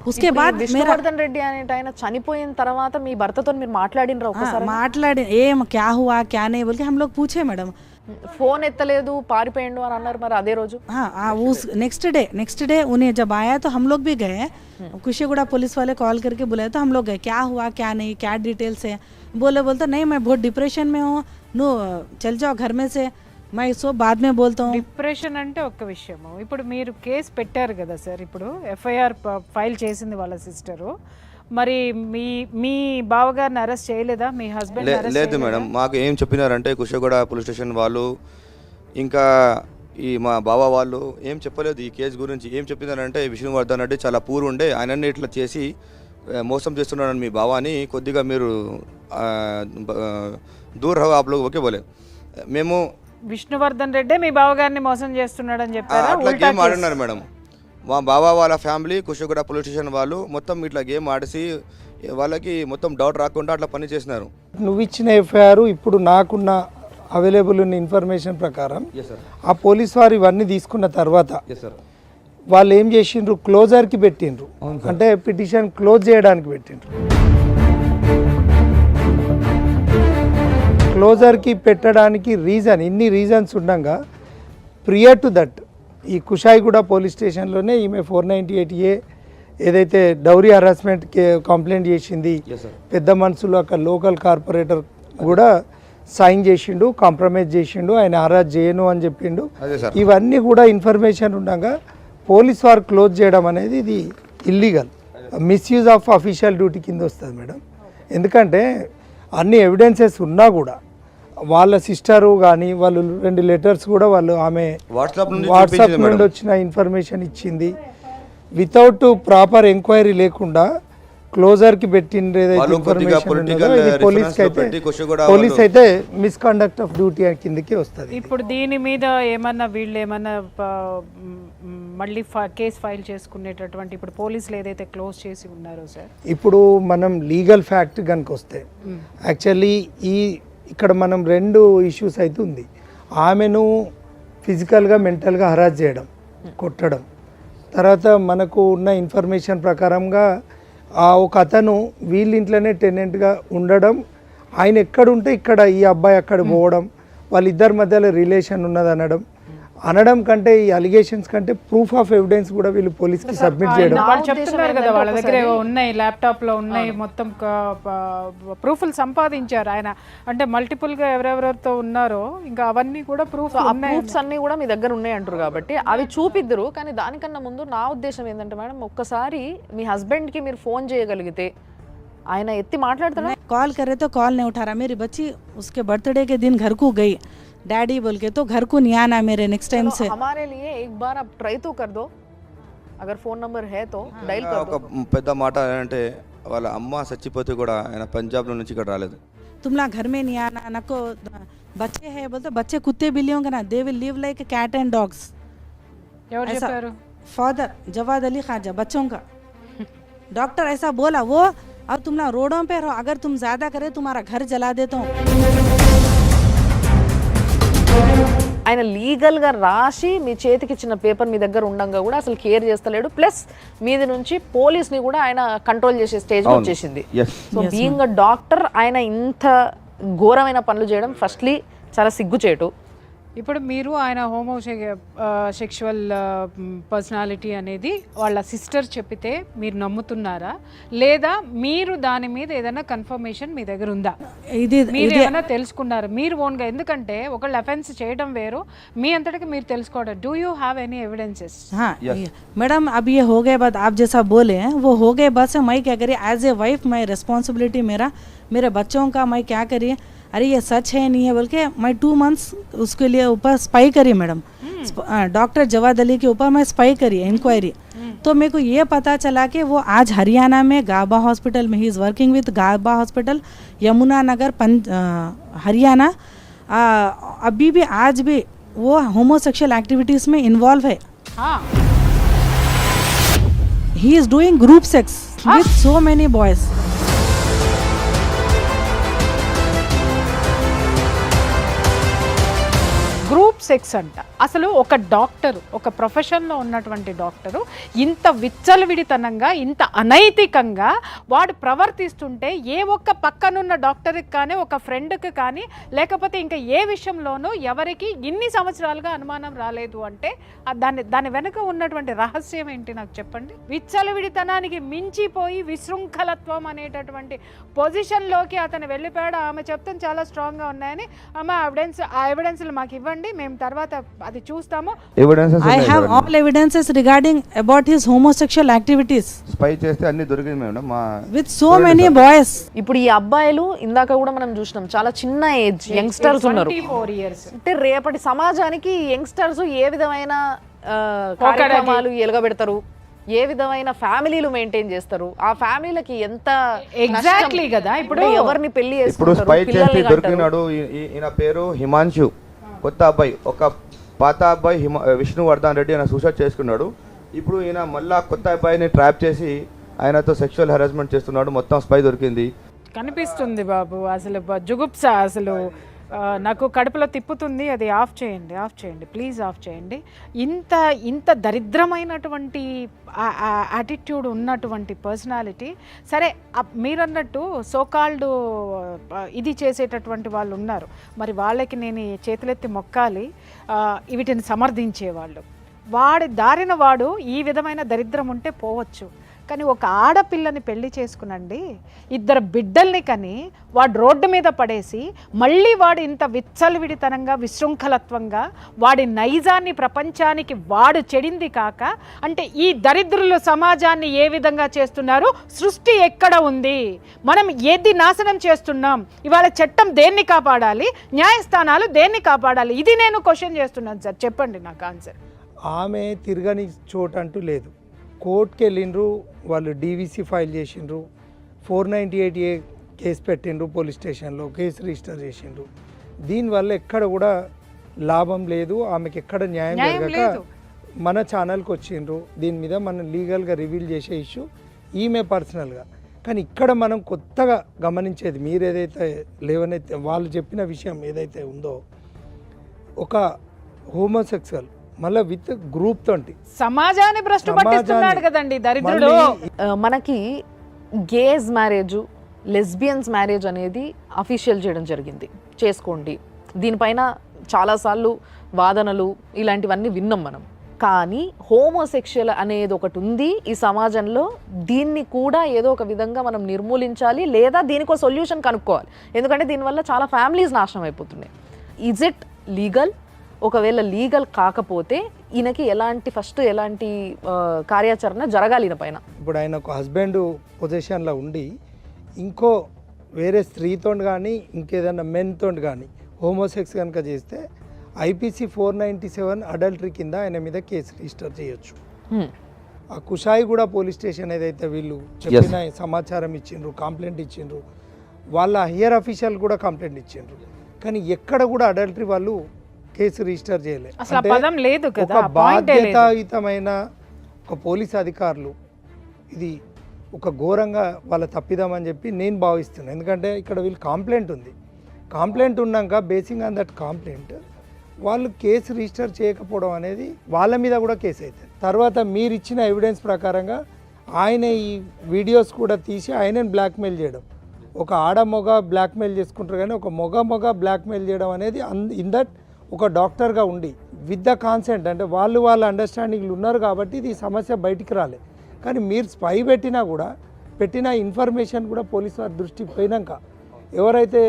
उसके बाद విష్ణువర్ధన్ రెడ్డి అనేట ఆయన చనిపోయిన తర్వాత మీ భర్తతో మీరు మాట్లాడినరా ఒకసారి? మాట్లాడి ఏం क्या हुआ क्या नहीं बोल के हम लोग पूछे मैडम. ఫోన్ ఎత్తలేదు పారిపోయిండు అని అన్నారు, మరి అదే రోజు? हाँ उस नेक्स्ट डे उन्हें जब आया तो हम लोग भी गए, कुशीगुड़ा पुलिस वाले कॉल करके बुलाए तो हम लोग गए, क्या हुआ क्या नहीं क्या डिटेल्स है. बोलता नहीं मैं बहुत डिप्रेशन में हूँ, नो चल जाओ घर में से, मैं इसको बाद में बोलता हूँ. డిప్రెషన్ అంటే ఒక్క విషయము. ఇప్పుడు మీరు కేసు పెట్టారు కదా సార్, ఇప్పుడు ఎఫ్ఐఆర్ ఫైల్ చేసింది వాళ్ళ సిస్టరు, మరి మీ బావగారిని అరెస్ట్ చేయలేదా? మీ హస్బెండ్ లేదు మేడం, మాకు ఏం చెప్పినారంటే కుషగూడ పోలీస్ స్టేషన్ వాళ్ళు ఇంకా ఈ మా బావ వాళ్ళు ఏం చెప్పలేదు ఈ కేసు గురించి. ఏం చెప్పినారంటే విష్ణువర్ధన్ రెడ్డి చాలా పూర్ ఉండే, ఆయనని ఇట్లా చేసి మోసం చేస్తున్నాడని మీ బావాని, కొద్దిగా మీరు దూర్ హో ఆప్ లోగ్ ఓకే బోలే. మేము విష్ణువర్ధన్ రెడ్డి మీ బావగారిని మోసం చేస్తున్నాడని చెప్పారా? అట్లా గేమ్ ఆడినారు మేడం. మా బావ వాళ్ళ ఫ్యామిలీ కుషగూడ పోలీస్ స్టేషన్ వాళ్ళు మొత్తం ఇట్లా గేమ్ ఆడిసి వాళ్ళకి మొత్తం డౌట్ రాకుండా అట్లా పని చేసినారు. నువ్వు ఇచ్చిన ఎఫ్ఐఆర్ ఇప్పుడు నాకున్న అవైలబుల్ ఉన్న ఇన్ఫర్మేషన్ ప్రకారం ఆ పోలీస్ వారు ఇవన్నీ తీసుకున్న తర్వాత వాళ్ళు ఏం చేసిండ్రు, క్లోజర్కి పెట్టిండ్రు, అంటే పిటిషన్ క్లోజ్ చేయడానికి పెట్టిండ్రు. క్లోజర్కి పెట్టడానికి ఇన్ని రీజన్స్ ఉండగా ప్రియర్ టు దట్ ఈ కుషాయిగూడ పోలీస్ స్టేషన్లోనే ఈమె 498A ఏదైతే డౌరీ హరాస్మెంట్ కంప్లైంట్ చేసింది, పెద్ద మనుషులు అక్కడ లోకల్ కార్పొరేటర్ కూడా సైన్ చేసిండు, కాంప్రమైజ్ చేసిండు, ఆయన హరాస్ చేయను అని చెప్పిండు. ఇవన్నీ కూడా ఇన్ఫర్మేషన్ ఉండగా పోలీస్ వారు క్లోజ్ చేయడం అనేది ఇది illegal, misuse of official duty కింద వస్తుంది మేడం. ఎందుకంటే అన్ని ఎవిడెన్సెస్ ఉన్నా కూడా వాళ్ళ సిస్టరు కానీ వాళ్ళు 2 లెటర్స్ కూడా వాళ్ళు ఆమె వాట్సాప్ నుండి వచ్చిన ఇన్ఫర్మేషన్ ఇచ్చింది. వితౌట్ ప్రాపర్ ఎంక్వైరీ లేకుండా క్లోజర్కి పెట్టింది ఏదైతే ఇన్ఫర్మేషన్ పోలీస్ అయితే మిస్కండక్ట్ ఆఫ్ డ్యూటీ కిందకి వస్తుంది. ఇప్పుడు దీని మీద ఏమన్నా వీళ్ళు ఏమన్నా మళ్ళీ కేసు ఫైల్ చేసుకునేటటువంటి ఇప్పుడు పోలీసులు ఏదైతే క్లోజ్ చేసి ఉన్నారో సార్, ఇప్పుడు మనం లీగల్ ఫ్యాక్ట్ కనుక వస్తే యాక్చువల్లీ ఇక్కడ మనం 2 ఇష్యూస్ అయితే ఉంది. ఆమెను ఫిజికల్గా మెంటల్గా హరాస్ చేయడం, కొట్టడం, తర్వాత మనకు ఉన్న ఇన్ఫర్మేషన్ ప్రకారంగా ఒక అతను వీళ్ళ ఇంట్లోనే టెనెంట్గా ఉండడం, ఆయన ఎక్కడుంటే ఇక్కడ ఈ అబ్బాయి అక్కడ పోవడం, వాళ్ళిద్దరి మధ్యలో రిలేషన్ ఉన్నది అనడం కంటే ఈ అలిగేషన్స్ కంటే ప్రూఫ్ ఆఫ్ ఎవిడెన్స్ కూడా వీళ్ళు పోలీస్కి సబ్మిట్ చేయడం. వాళ్ళు చెప్తున్నారు కదా వాళ్ళ దగ్గర ఉన్నాయి, ల్యాప్టాప్లో ఉన్నాయి, మొత్తం ప్రూఫ్లు సంపాదించారు ఆయన, అంటే మల్టిపుల్గా ఎవరెవరితో ఉన్నారో ఇంకా అవన్నీ కూడా ప్రూఫ్స్ అన్నీ కూడా మీ దగ్గర ఉన్నాయి అంటారు కాబట్టి అవి చూపిద్దరు. కానీ దానికన్నా ముందు నా ఉద్దేశం ఏంటంటే మేడం, ఒక్కసారి మీ హస్బెండ్కి మీరు ఫోన్ చేయగలిగితే ఆయన ఎత్తి మాట్లాడుతున్నా, कॉल करे तो कॉल नहीं उठा रहा, मेरी बच्ची उसके बर्थडे के दिन घर को गई डैडी बोल के, तो घर को नहीं आना मेरे नेक्स्ट टाइम से. हमारे लिए एक बार आप ट्राई तो कर दो, अगर फोन नंबर है तो డైల్ कर दो. ఒక పెద్ద మాట అంటే వాళ్ళ అమ్మ చచ్చిపోతే కూడా ఆయన పంజాబ్లో నుంచి ఇక్కడ రాలేదు. तुम लोग घर में नहीं आना, नको बच्चे हैं बोलते, बच्चे कुत्ते बिल्लियों का ना, they will live like cat and dogs. ఎవరు చెప్పారు? फादर जवाद अली खाजा बच्चों का डॉक्टर ऐसा बोला वो. अब तुम लोग रोडों पे रहो, अगर तुम ज्यादा करे तुम्हारा घर जला देता हूँ. ఆయన లీగల్గా రాసి మీ చేతికి ఇచ్చిన పేపర్ మీ దగ్గర ఉండంగా కూడా అసలు కేర్ చేస్తలేడు, ప్లస్ మీది నుంచి పోలీస్ని కూడా ఆయన కంట్రోల్ చేసే స్టేజ్ వచ్చేసింది. సో బీయింగ్ అ డాక్టర్ ఆయన ఇంత ఘోరమైన పనులు చేయడం ఫస్ట్లీ చాలా సిగ్గుచేటు. ఇప్పుడు మీరు ఆయన సెక్షువల్ పర్సనాలిటీ అనేది వాళ్ళ సిస్టర్ చెప్పితే మీరు నమ్ముతున్నారా, లేదా మీరు దాని మీద ఏదైనా కన్ఫర్మేషన్ మీ దగ్గర ఉందా? మీరు ఏమైనా తెలుసుకున్నారు మీరు ఓన్గా? ఎందుకంటే ఒకళ్ళు అఫెన్స్ చేయడం వేరు, మీ అంతటికి మీరు తెలుసుకోవడం. Do you have any evidences? हाँ मैडम, अब ये हो गए बात आप जैसा बोले हैं वो हो गए बात से मैं क्या करिए एज ए वाइफ, मैं रिस्पॉन्सिबिलिटी मेरे बच्चों का मैं क्या करिए, अरे ये सच है नहीं है बोल के मैं 2 months उसके लिए ऊपर स्पाई करी मैडम, डॉक्टर जवाद अली के ऊपर मैं स्पाई करी इंक्वायरी. तो मेरे को ये पता चला कि वो आज हरियाणा में गाबा हॉस्पिटल में he is working with Gaba hospital Yamuna Nagar Haryana. अभी भी आज भी वो होमोसेक्सुअल एक्टिविटीज़ में इन्वॉल्व है. He is doing group sex with so many boys. Group sex అంట. అసలు ఒక డాక్టరు, ఒక ప్రొఫెషన్లో ఉన్నటువంటి డాక్టరు ఇంత విచ్చలవిడితనంగా, ఇంత అనైతికంగా వాడు ప్రవర్తిస్తుంటే ఏ ఒక్క పక్కనున్న డాక్టర్కి కానీ, ఒక ఫ్రెండ్కి కానీ, లేకపోతే ఇంకా ఏ విషయంలోనూ ఎవరికి ఇన్ని సంవత్సరాలుగా అనుమానం రాలేదు అంటే దాని వెనుక ఉన్నటువంటి రహస్యం ఏంటి నాకు చెప్పండి. విచ్చలవిడితనానికి మించిపోయి విశృంఖలత్వం అనేటటువంటి పొజిషన్లోకి అతను వెళ్ళిపోయాడు. ఆమె చెప్తాను చాలా స్ట్రాంగ్గా ఉన్నాయని, ఆ ఎవిడెన్స్లు మాకు ఇవ్వండి, మేము తర్వాత అది చూస్తాము. I have all evidences regarding about his homosexual activities. Spy చేస్తే అన్ని దొరికింది మేడం మా with so many boys. ఇప్పుడు ఈ అబ్బాయిలు ఇందాక కూడా మనం చూసినాం చాలా చిన్న ఏజ్ యంగ్స్టర్స్ ఉన్నారు. 24 years. అంటే రేపటి సమాజానికి యంగ్స్టర్స్ ఏ విధమైన కార్యక్రమాలు ఎలుగబెడతారు, ఏ విధమైన ఫ్యామిలీలు మెయింటైన్ చేస్తారు, ఆ ఫ్యామిలీలకి ఎంత ఎగ్జాక్ట్లీ కదా. ఇప్పుడు ఎవరిని పెళ్లి ఇప్పుడు స్పై చేసి దొరికినాడు. ఈయన పేరు హిమాంశు, కొత్త అబ్బాయి. ఒక పాత అబ్బాయి విష్ణువర్ధన్ రెడ్డి ఆయన సూసైడ్ చేసుకున్నాడు. ఇప్పుడు ఈయన మళ్ళా కొత్త అబ్బాయిని ట్రాప్ చేసి ఆయనతో సెక్షువల్ హెరాస్మెంట్ చేస్తున్నాడు. మొత్తం స్పై దొరికింది. కనిపిస్తుంది బాబు, అసలు జుగుప్స, అసలు నాకు కడుపులో తిప్పుతుంది. అది ఆఫ్ చేయండి ప్లీజ్, ఆఫ్ చేయండి. ఇంత దరిద్రమైనటువంటి యాటిట్యూడ్ ఉన్నటువంటి పర్సనాలిటీ. సరే, మీరన్నట్టు సోకాల్డ్ ఇది చేసేటటువంటి వాళ్ళు ఉన్నారు, మరి వాళ్ళకి నేను చేతులెత్తి మొక్కాలి, వీటిని సమర్థించేవాళ్ళు. వాడి దారిన వాడు ఈ విధమైన దరిద్రం ఉంటే పోవచ్చు, కానీ ఒక ఆడపిల్లని పెళ్లి చేసుకునండి, 2 బిడ్డల్ని కని వాడు రోడ్డు మీద పడేసి మళ్ళీ వాడు ఇంత విచ్చలవిడితనంగా, విశృంఖలత్వంగా వాడి నైజాన్ని ప్రపంచానికి వాడు చెడింది కాక, అంటే ఈ దరిద్రులు సమాజాన్ని ఏ విధంగా చేస్తున్నారు, సృష్టి ఎక్కడ ఉంది, మనం ఏది నాశనం చేస్తున్నాం, ఇవాళ చట్టం దేన్ని కాపాడాలి, న్యాయస్థానాలు దేన్ని కాపాడాలి, ఇది నేను క్వశ్చన్ చేస్తున్నాను సార్. చెప్పండి నాకు ఆన్సర్. ఆమె తిరగని చోటు అంటూ లేదు. కోర్టుకి వెళ్ళిండ్రు, వాళ్ళు డీవీసీ ఫైల్ చేసిండ్రు, 498A కేసు పెట్టిండ్రు, పోలీస్ స్టేషన్లో కేసు రిజిస్టర్ చేసిండ్రు. దీనివల్ల ఎక్కడ కూడా లాభం లేదు, ఆమెకి ఎక్కడ న్యాయం జరగక మన ఛానల్కి వచ్చిండ్రు. దీని మీద మనం లీగల్గా రివీల్ చేసే ఇష్యూ ఈమె పర్సనల్గా. కానీ ఇక్కడ మనం కొత్తగా గమనించేది, మీరు ఏదైతే లేవనైతే వాళ్ళు చెప్పిన విషయం ఏదైతే ఉందో, ఒక హోమోసెక్సువల్ మళ్ళీ విత్ గ్రూప్ తోటి సమాజాన్ని భ్రష్టు పట్టిస్తున్నాడు కదండి దరిద్రుడు. మనకి గేస్ మ్యారేజ్, లెస్బియన్స్ మ్యారేజ్ అనేది అఫీషియల్ చేయడం జరిగింది, చేసుకోండి. దీనిపైన చాలాసార్లు వాదనలు ఇలాంటివన్నీ విన్నాం మనం. కానీ హోమోసెక్షువల్ అనేది ఒకటి ఉంది ఈ సమాజంలో, దీన్ని కూడా ఏదో ఒక విధంగా మనం నిర్మూలించాలి, లేదా దీనికి ఒక సొల్యూషన్ కనుక్కోవాలి. ఎందుకంటే దీనివల్ల చాలా ఫ్యామిలీస్ నాశనం అయిపోతున్నాయి. Is it legal? ఒకవేళ లీగల్ కాకపోతే ఈయనకి ఎలాంటి కార్యాచరణ జరగాలి ఈయన పైన? ఇప్పుడు ఆయన ఒక హస్బెండ్ పొజిషన్లో ఉండి ఇంకో వేరే స్త్రీతో కానీ ఇంకేదైనా మెన్తో కానీ హోమోసెక్స్ కనుక చేస్తే IPC 497 అడల్టరీ కింద ఆయన మీద కేసు రిజిస్టర్ చేయొచ్చు. ఆ కుషాయిగూడ పోలీస్ స్టేషన్ ఏదైతే వీళ్ళు చెప్పిన సమాచారం ఇచ్చిండ్రు, కంప్లైంట్ ఇచ్చిండ్రు, వాళ్ళ హైయర్ అఫీషియల్ కూడా కంప్లైంట్ ఇచ్చిండ్రు, కానీ ఎక్కడ కూడా అడల్టరీ వాళ్ళు కేసు రిజిస్టర్ చేయలేదు. ఒక బాధ్యతాయుతమైన ఒక పోలీస్ అధికారులు ఇది ఒక ఘోరంగా వాళ్ళ తప్పిదామని చెప్పి నేను భావిస్తున్నాను. ఎందుకంటే ఇక్కడ వీళ్ళు కంప్లైంట్ ఉంది, కంప్లైంట్ ఉన్నాక బేసింగ్ ఆన్ దట్ కంప్లైంట్ వాళ్ళు కేసు రిజిస్టర్ చేయకపోవడం అనేది వాళ్ళ మీద కూడా కేసు అవుతుంది. తర్వాత మీరు ఇచ్చిన ఎవిడెన్స్ ప్రకారంగా ఆయన ఈ వీడియోస్ కూడా తీసి ఆయనని బ్లాక్మెయిల్ చేయడం, ఒక ఆడ మొగ బ్లాక్మెయిల్ చేసుకుంటారు కానీ ఒక మొగ బ్లాక్మెయిల్ చేయడం అనేది ఇన్ దట్ ఒక డాక్టర్గా ఉండి విత్ ద కాన్సెంట్, అంటే వాళ్ళ అండర్స్టాండింగ్లు ఉన్నారు కాబట్టి ఇది సమస్య బయటికి రాలేదు. కానీ మీరు స్పై పెట్టిన ఇన్ఫర్మేషన్ కూడా పోలీసు వారి దృష్టికి పోయినాక, ఎవరైతే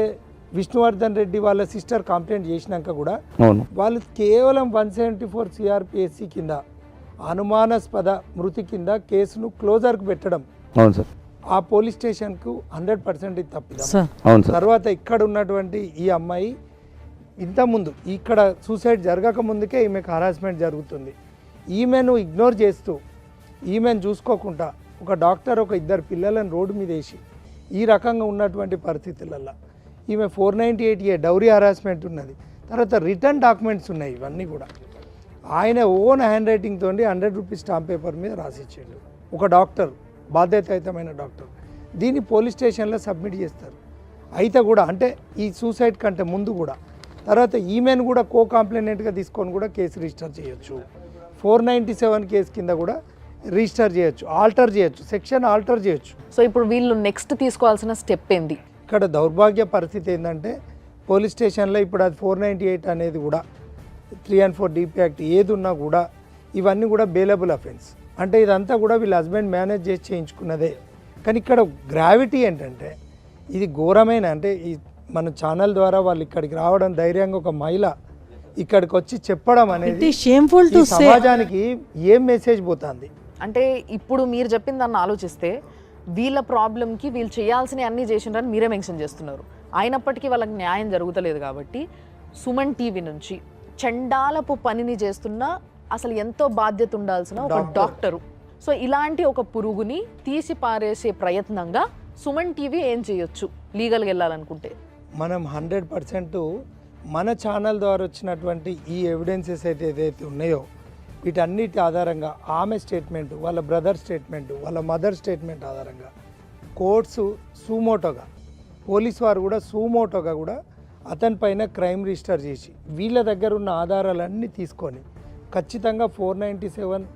విష్ణువర్ధన్ రెడ్డి వాళ్ళ సిస్టర్ కంప్లైంట్ చేసినాక కూడా వాళ్ళు కేవలం 174 CRPSC కింద అనుమానాస్పద మృతి కింద కేసును క్లోజర్కు పెట్టడం, అవును సార్, ఆ పోలీస్ స్టేషన్కు 100% ఇది తప్పిదం. అవును సార్. తర్వాత ఇక్కడ ఉన్నటువంటి ఈ అమ్మాయి ఇంతకుముందు ఇక్కడ సూసైడ్ జరగక ముందుకే ఈమెకు హరాస్మెంట్ జరుగుతుంది. ఈమెను ఇగ్నోర్ చేస్తూ, ఈమెను చూసుకోకుండా ఒక డాక్టర్ ఒక 2 పిల్లలను రోడ్డు మీద వేసి ఈ రకంగా ఉన్నటువంటి పరిస్థితులలో ఈమె 498A డౌరీ హరాస్మెంట్ ఉన్నది. తర్వాత రిటర్న్ డాక్యుమెంట్స్ ఉన్నాయి. ఇవన్నీ కూడా ఆయన ఓన్ హ్యాండ్ రైటింగ్ తోటి 100 రూపీస్ స్టాంప్ పేపర్ మీద రాసిచ్చాడు ఒక డాక్టర్, బాధ్యతాయుతమైన డాక్టర్. దీన్ని పోలీస్ స్టేషన్లో సబ్మిట్ చేస్తారు. అయితే కూడా అంటే ఈ సూసైడ్ కంటే ముందు కూడా, తర్వాత ఈమెను కూడా కో కాంప్లైనెంట్గా తీసుకొని కూడా కేసు రిజిస్టర్ చేయొచ్చు. 497 కేసు కింద కూడా రిజిస్టర్ చేయొచ్చు, ఆల్టర్ చేయొచ్చు, సెక్షన్ ఆల్టర్ చేయొచ్చు. సో ఇప్పుడు వీళ్ళు నెక్స్ట్ తీసుకోవాల్సిన స్టెప్ ఏంది? ఇక్కడ దౌర్భాగ్య పరిస్థితి ఏంటంటే పోలీస్ స్టేషన్లో ఇప్పుడు అది 498 అనేది కూడా 3 and 4 DP యాక్ట్ ఏది ఉన్నా కూడా ఇవన్నీ కూడా బెయిలబుల్ అఫెన్స్. అంటే ఇదంతా కూడా వీళ్ళ హస్బెండ్ మేనేజ్ చేసి చేయించుకున్నదే. కానీ ఇక్కడ గ్రావిటీ ఏంటంటే ఇది ఘోరమైన, అంటే ఈ మన ఛానల్ ద్వారా వాళ్ళు ఇక్కడికి రావడం, ధైర్యంగా ఒక మహిళ ఇక్కడికి వచ్చి చెప్పడం అనేది షేమ్ఫుల్ టు సే. సమాజానికి ఏం మెసేజ్ పోతుంది అంటే ఇప్పుడు మీరు చెప్పిన దాన్ని ఆలోచిస్తే వీళ్ళ ప్రాబ్లంకి వీళ్ళు చేయాల్సినవి అన్నీ చేసిండ్రని మీరే మెన్షన్ చేస్తున్నారు. అయినప్పటికీ వాళ్ళకి న్యాయం జరుగుతలేదు. కాబట్టి సుమన్ టీవీ నుంచి చండాలపు పనిని చేస్తున్న, అసలు ఎంతో బాధ్యత ఉండాల్సిన ఒక డాక్టరు, సో ఇలాంటి ఒక పురుగుని తీసి పారేసే ప్రయత్నంగా సుమన్ టీవీ ఏం చేయొచ్చు లీగల్గా వెళ్ళాలనుకుంటే? మనం 100% మన ఛానల్ ద్వారా వచ్చినటువంటి ఈ ఎవిడెన్సెస్ ఏదైతే ఉన్నాయో వీటన్నిటి ఆధారంగా ఆమె స్టేట్మెంట్, వాళ్ళ బ్రదర్ స్టేట్మెంట్, వాళ్ళ మదర్ స్టేట్మెంట్ ఆధారంగా కోర్ట్స్ సూమోటోగా, పోలీస్ వారు కూడా సూమోటోగా కూడా అతని పైన క్రైమ్ రిజిస్టర్ చేసి వీళ్ళ దగ్గర ఉన్న ఆధారాలన్నీ తీసుకొని ఖచ్చితంగా 497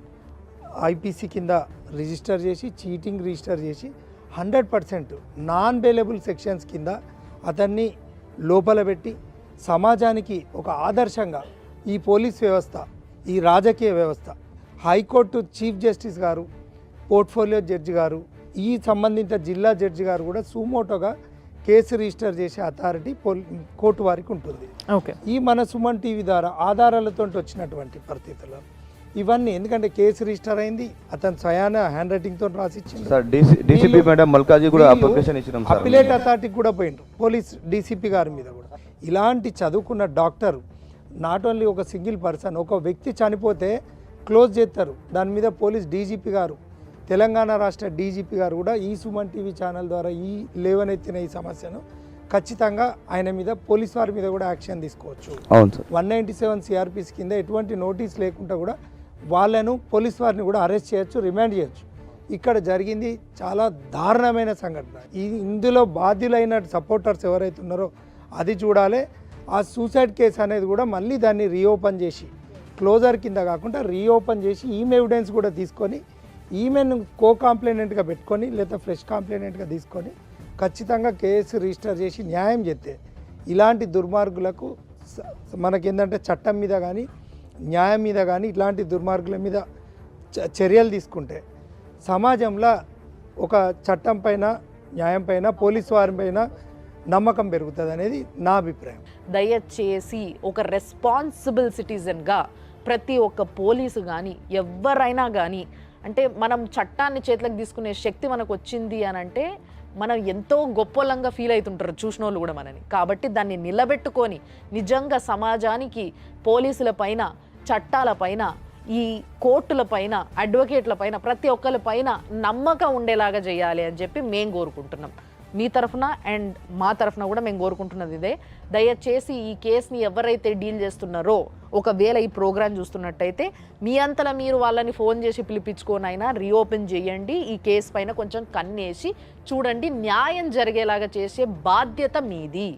IPC కింద రిజిస్టర్ చేసి, చీటింగ్ రిజిస్టర్ చేసి 100% నాన్ బెయిలబుల్ సెక్షన్స్ కింద అతన్ని లోపల పెట్టి సమాజానికి ఒక ఆదర్శంగా ఈ పోలీస్ వ్యవస్థ, ఈ రాజకీయ వ్యవస్థ, హైకోర్టు చీఫ్ జస్టిస్ గారు, పోర్ట్ఫోలియో జడ్జి గారు, ఈ సంబంధిత జిల్లా జడ్జి గారు కూడా సుమోటోగా కేసు రిజిస్టర్ చేసే అథారిటీ కోర్టు వారికి ఉంటుంది. ఓకే, ఈ మన సుమన్ టీవీ ద్వారా ఆధారాలతో వచ్చినటువంటి పరిస్థితుల్లో ఇవన్నీ, ఎందుకంటే కేసు రిజిస్టర్ అయింది, అతను స్వయాన హ్యాండ్ రైటింగ్ తో రాసిచ్చింది. డీసీపీ మేడం మల్కాజీ కూడా అప్లికేషన్ ఇచ్చినాం సార్, అపిలేట్ అథారిటీకి కూడా పోయిండ్రు, పోలీస్ డీసీపీ గారి మీద కూడా. ఇలాంటి చదువుకున్న డాక్టర్, నాట్ ఓన్లీ ఒక సింగిల్ పర్సన్, ఒక వ్యక్తి చనిపోతే క్లోజ్ చేస్తారు, దాని మీద పోలీస్ డీజీపీ గారు, తెలంగాణ రాష్ట్ర డీజీపీ గారు కూడా ఈ సుమన్ టీవీ ఛానల్ ద్వారా ఈ లేవనెత్తిన ఈ సమస్యను ఖచ్చితంగా ఆయన మీద, పోలీస్ వారి మీద కూడా యాక్షన్ తీసుకోవచ్చు. అవును సార్. 197 CRPC కింద ఎటువంటి నోటీస్ లేకుండా కూడా వాళ్ళను, పోలీస్ వారిని కూడా అరెస్ట్ చేయొచ్చు, రిమాండ్ చేయొచ్చు. ఇక్కడ జరిగింది చాలా దారుణమైన సంఘటన. ఇందులో బాధ్యులైన సపోర్టర్స్ ఎవరైతే ఉన్నారో అది చూడాలి. ఆ సూసైడ్ కేసు అనేది కూడా మళ్ళీ దాన్ని రీఓపెన్ చేసి, క్లోజర్ కింద కాకుండా రీఓపెన్ చేసి ఈమె ఎవిడెన్స్ కూడా తీసుకొని ఈమెను కో కాంప్లైనెంట్గా పెట్టుకొని లేదా ఫ్రెష్ కాంప్లైనెంట్గా తీసుకొని ఖచ్చితంగా కేసు రిజిస్టర్ చేసి న్యాయం చేస్తే ఇలాంటి దుర్మార్గులకు మనకేంటంటే చట్టం మీద కానీ న్యాయం మీద కానీ ఇట్లాంటి దుర్మార్గుల మీద చర్యలు తీసుకుంటే సమాజంలో ఒక చట్టం పైన, న్యాయం పైన, పోలీసు వారి పైన నమ్మకం పెరుగుతుంది అనేది నా అభిప్రాయం. దయచేసి ఒక రెస్పాన్సిబుల్ సిటిజన్గా ప్రతి ఒక్క పోలీసు కానీ ఎవరైనా కానీ, అంటే మనం చట్టాన్ని చేతులకు తీసుకునే శక్తి మనకు వచ్చింది అని అంటే మనం ఎంతో గొప్పలంగా ఫీల్ అవుతుంటారు చూసిన వాళ్ళు కూడా మనని. కాబట్టి దాన్ని నిలబెట్టుకొని నిజంగా సమాజానికి పోలీసుల పైన, చట్టాల పైన, ఈ కోర్టుల పైన, అడ్వకేట్ల పైన, ప్రతి ఒక్కరి పైన నమ్మకం ఉండేలాగా చేయాలి అని చెప్పి మేము కోరుకుంటున్నాం. మీ తరఫున అండ్ మా తరఫున కూడా మేము కోరుకుంటున్నది ఇదే. దయచేసి ఈ కేసుని ఎవరైతే డీల్ చేస్తున్నారో, ఒకవేళ ఈ ప్రోగ్రాం చూస్తున్నట్టయితే మీ అంతలా మీరు వాళ్ళని ఫోన్ చేసి పిలిపించుకోనైనా రీఓపెన్ చేయండి. ఈ కేసు పైన కొంచెం కన్నేసి చూడండి, న్యాయం జరిగేలాగా చేసే బాధ్యత మీది.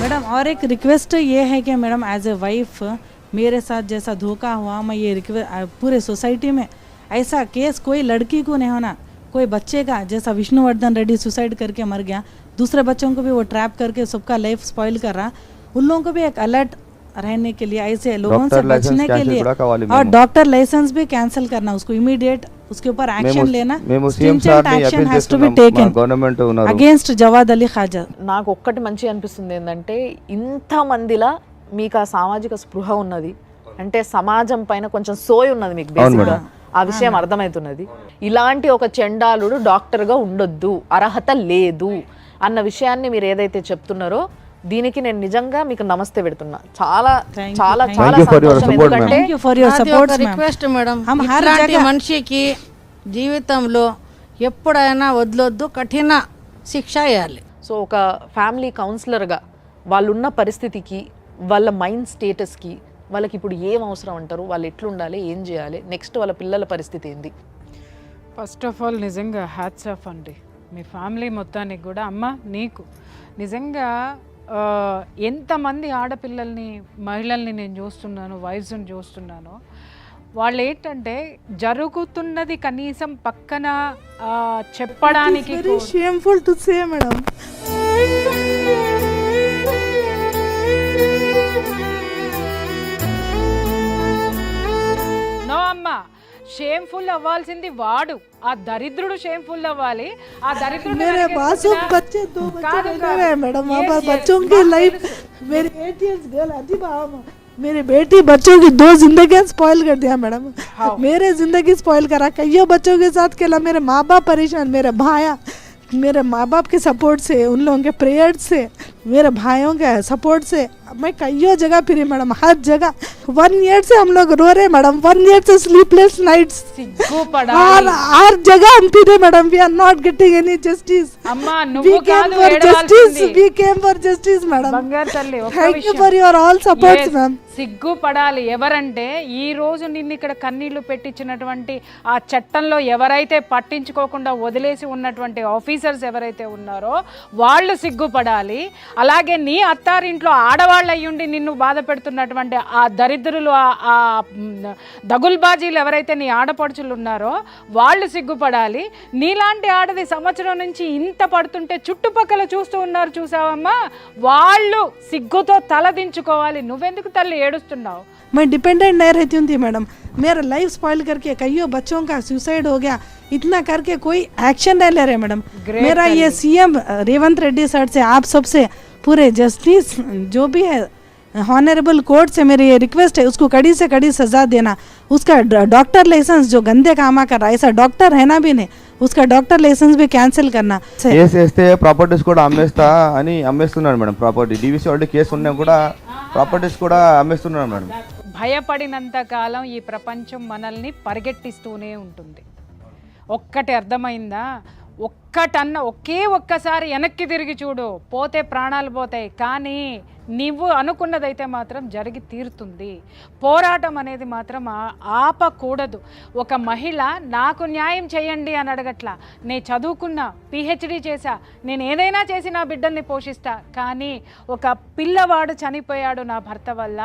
मैडम और एक रिक्वेस्ट ये है कि मैडम एज ए वाइफ मेरे साथ जैसा धोखा हुआ, मैं ये पूरे सोसाइटी में ऐसा केस कोई लड़की को नहीं होना, कोई बच्चे का जैसा विष्णुवर्धन रेड्डी सुसाइड करके मर गया, दूसरे बच्चों को भी वो ट्रैप करके सबका लाइफ स्पॉइल कर रहा, उन लोगों को भी एक अलर्ट रहने के लिए, ऐसे लोगों से बचने के लिए, और डॉक्टर लाइसेंस भी कैंसिल करना, उसको इमीडिएट उसके ऊपर एक्शन लेना, action has to be taken against Jawad Ali Khaja. నాకు ఒక్కటి మంచి అనిపిస్తుంది ఏంటంటే ఇంతమందిలా మీకు ఆ సామాజిక స్పృహ ఉన్నది, అంటే సమాజం పైన కొంచెం సోయి ఉన్నది మీకు బేసిక్గా, ఆ విషయం అర్థమవుతున్నది. ఇలాంటి ఒక చెండాలుడు డాక్టర్గా ఉండొద్దు, అర్హత లేదు అన్న విషయాన్ని మీరు ఏదైతే చెప్తున్నారో దీనికి నేను నిజంగా మీకు నమస్తే పెడుతున్నా. చాలా చాలా చాలా సంతోషం. ఎందుకంటే రిక్వెస్ట్ మేడం, ఇలాంటి మనిషికి జీవితంలో ఎప్పుడైనా వదలొద్దు, కఠిన శిక్ష వేయాలి. సో ఒక ఫ్యామిలీ కౌన్సిలర్గా వాళ్ళున్న పరిస్థితికి, వాళ్ళ మైండ్ స్టేటస్కి, వాళ్ళకి ఇప్పుడు ఏం అవసరం అంటారు, వాళ్ళు ఎట్లుండాలి, ఏం చేయాలి, నెక్స్ట్ వాళ్ళ పిల్లల పరిస్థితి ఏంది? ఫస్ట్ ఆఫ్ ఆల్ నిజంగా హ్యాట్స్ ఆఫ్ అండి మీ ఫ్యామిలీ మొత్తానికి కూడా. అమ్మ నీకు నిజంగా ఎంతమంది ఆడపిల్లల్ని, మహిళల్ని నేను చూస్తున్నాను, వైఫ్స్ని చూస్తున్నాను, వాళ్ళు ఏంటంటే జరుగుతున్నది కనీసం పక్కన చెప్పడానికి shameful to say madam. No అమ్మ, షేమ్ఫుల్ అవ్వాల్సింది వాడు, ఆ దరిద్రుడు షేమ్ఫుల్ అవ్వాలి. ఆ దరిద్రుడు మేడం बच्चों की लाइफ मेरी 8 years गर्ल अजी बाबा मेरी बेटी बच्चों की 2 जिंदगी स्पॉइल कर दिया मैडम. मेरे जिंदगी स्पॉइल करा, कईयों बच्चों के साथ खेला, मेरे माँ बाप परेशान, मेरे भाया मेरे माँ बाप के सपोर्ट से, उन लोगों के प्रेयर से, मेरे भाइयों के सपोर्ट से मैं कईयों जगह फिरी मैडम, हर जगह. 1 year से हम लोग रो रहे मैडम, 1 year से स्लीपलेस नाइट्स, हर जगह हम फिरे madam. We are not getting any justice. అమ్మా నువ్వు కాదు we came for justice madam. బంగారు తల్లి, thank you for your all supports ma'am. సిగ్గుపడాలి. ఎవరంటే ఈ రోజు నిన్ను ఇక్కడ కన్నీళ్లు పెట్టించినటువంటి ఆ చట్టంలో ఎవరైతే పట్టించుకోకుండా వదిలేసి ఉన్నటువంటి ఆఫీసర్స్ ఎవరైతే ఉన్నారో వాళ్ళు సిగ్గుపడాలి. అలాగే నీ అత్తారింట్లో ఆడవాళ్ళు అయ్యుండి నిన్ను బాధ పెడుతున్నటువంటి ఆ దరిద్రులు, ఆ దగుల్బాజీలు ఎవరైతే నీ ఆడపడుచులు ఉన్నారో వాళ్ళు సిగ్గుపడాలి. నీలాంటి ఆడది సంవత్సరం నుంచి ఇంత పడుతుంటే చుట్టుపక్కల చూస్తూ ఉన్నారు, చూసావమ్మా, వాళ్ళు సిగ్గుతో తలదించుకోవాలి. నువ్వెందుకు తల్లి ఏడుస్తున్నావు? मैं डिपेंडेंट नहीं रहती हूँ थी मैडम, मेरा लाइफ स्पॉइल करके कईयों बच्चों का सुसाइड हो गया, इतना करके कोई एक्शन नहीं ले रहे मैडम. मेरा ये सीएम रेवंत रेड्डी सर से, आप सबसे पूरे जस्टिस जो भी है ऑनरेबल कोर्ट से मेरी ये रिक्वेस्ट है, उसको कड़ी से कड़ी सजा देना. उसका डॉक्टर लाइसेंस जो गंदे कामा कर रहा है, ऐसा डॉक्टर है ना भी नहीं, उसका डॉक्टर लाइसेंस भी कैंसिल करना. కేసు వేస్తే ప్రాపర్టీస్ కూడా అమ్మేస్తా అని అమ్మేస్తున్నాడు మేడం. ప్రాపర్టీ డీవీసీ వాళ్ళు కేసు ఉన్నా కూడా ప్రాపర్టీస్ కూడా అమ్మేస్తున్నాడు మేడం. భయపడినంత కాలం ఈ ప్రపంచం మనల్ని పరిగెట్టిస్తూనే ఉంటుంది. ఒక్కటి అర్థమైందా? ఒక్కసారి వెనక్కి తిరిగి చూడు, పోతే ప్రాణాలు పోతాయి, కానీ నువ్వు అనుకున్నదైతే మాత్రం జరిగి తీరుతుంది. పోరాటం అనేది మాత్రం ఆపకూడదు. ఒక మహిళ నాకు న్యాయం చేయండి అని అడగట్లా, నేను చదువుకున్నా, పిహెచ్డి చేశా, నేను ఏదైనా చేసి నా బిడ్డల్ని పోషిస్తా, కానీ ఒక పిల్లవాడు చనిపోయాడు నా భర్త వల్ల,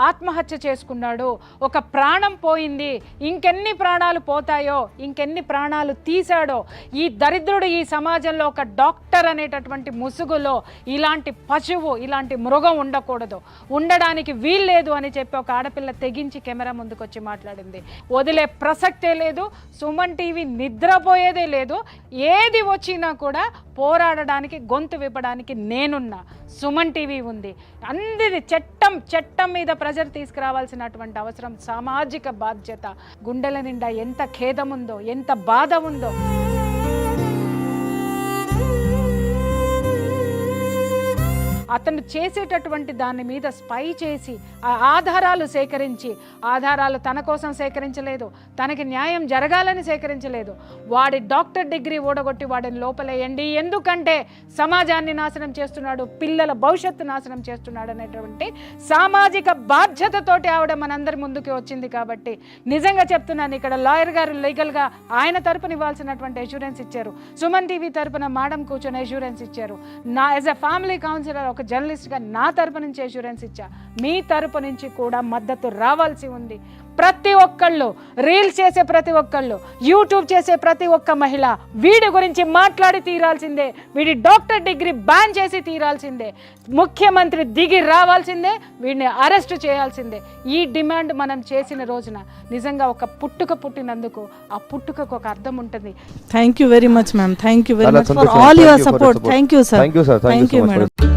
ఆత్మహత్య చేసుకున్నాడు, ఒక ప్రాణం పోయింది, ఇంకెన్ని ప్రాణాలు పోతాయో, ఇంకెన్ని ప్రాణాలు తీశాడో, ఈ దరిద్రుడు ఈ సమాజంలో ఒక డాక్టర్ అనేటటువంటి ముసుగులో ఇలాంటి పశువు, ఇలాంటి మృగం ఉండకూడదు, ఉండడానికి వీల్లేదు అని చెప్పి ఒక ఆడపిల్ల తెగించి కెమెరా ముందుకు వచ్చి మాట్లాడింది. వదిలే ప్రసక్తే లేదు. సుమన్ టీవీ నిద్రపోయేదే లేదు. ఏది వచ్చినా కూడా పోరాడడానికి, గొంతు విప్పడానికి నేనున్నా. సుమన్ టీవీ ఉంది. అందరి చట్టం మీద ప్రెజర్ తీసుకురావాల్సినటువంటి అవసరం, సామాజిక బాధ్యత. గుండెల నిండా ఎంత ఖేదం ఉందో, ఎంత బాధ ఉందో. అతను చేసేటటువంటి దాని మీద స్పై చేసి ఆధారాలు సేకరించి, ఆధారాలు తన కోసం సేకరించలేదు, తనకి న్యాయం జరగాలని సేకరించలేదు, వాడి డాక్టర్ డిగ్రీ ఓడగొట్టి వాడిని లోపలేయండి, ఎందుకంటే సమాజాన్ని నాశనం చేస్తున్నాడు, పిల్లల భవిష్యత్తు నాశనం చేస్తున్నాడు అనేటువంటి సామాజిక బాధ్యతతోటి ఆవిడ మనందరి ముందుకు వచ్చింది. కాబట్టి నిజంగా చెప్తున్నాను, ఇక్కడ లాయర్ గారు లీగల్గా ఆయన తరపున ఇవ్వాల్సినటువంటి అష్యూరెన్స్ ఇచ్చారు, సుమన్ టీవీ తరపున మేడం కూర్చొని అష్యూరెన్స్ ఇచ్చారు. నా యాజ్ ఎ ఫ్యామిలీ కౌన్సిలర్ ఒక ఒక జర్నలిస్ట్గా నా తరపు నుంచి అష్యూరెన్స్ ఇచ్చా, మీ తరపు నుంచి కూడా మద్దతు రావాల్సి ఉంది. ప్రతి ఒక్కళ్ళు, రీల్స్ చేసే ప్రతి ఒక్కళ్ళు, యూట్యూబ్ చేసే ప్రతి ఒక్క మహిళ వీడి గురించి మాట్లాడి తీరాల్సిందే, వీడి డాక్టర్ డిగ్రీ బ్యాన్ చేసి తీరాల్సిందే, ముఖ్యమంత్రి దిగి రావాల్సిందే, వీడిని అరెస్ట్ చేయాల్సిందే. ఈ డిమాండ్ మనం చేసిన రోజున నిజంగా ఒక పుట్టుక పుట్టినందుకు ఆ పుట్టుకకు ఒక అర్థం ఉంటుంది. Thank you very much, ma'am. Thank you very చాలా much for సంతోషం. all your Thank you for support. your support. Thank you, sir. Thank you, sir. Thank you so much madam. for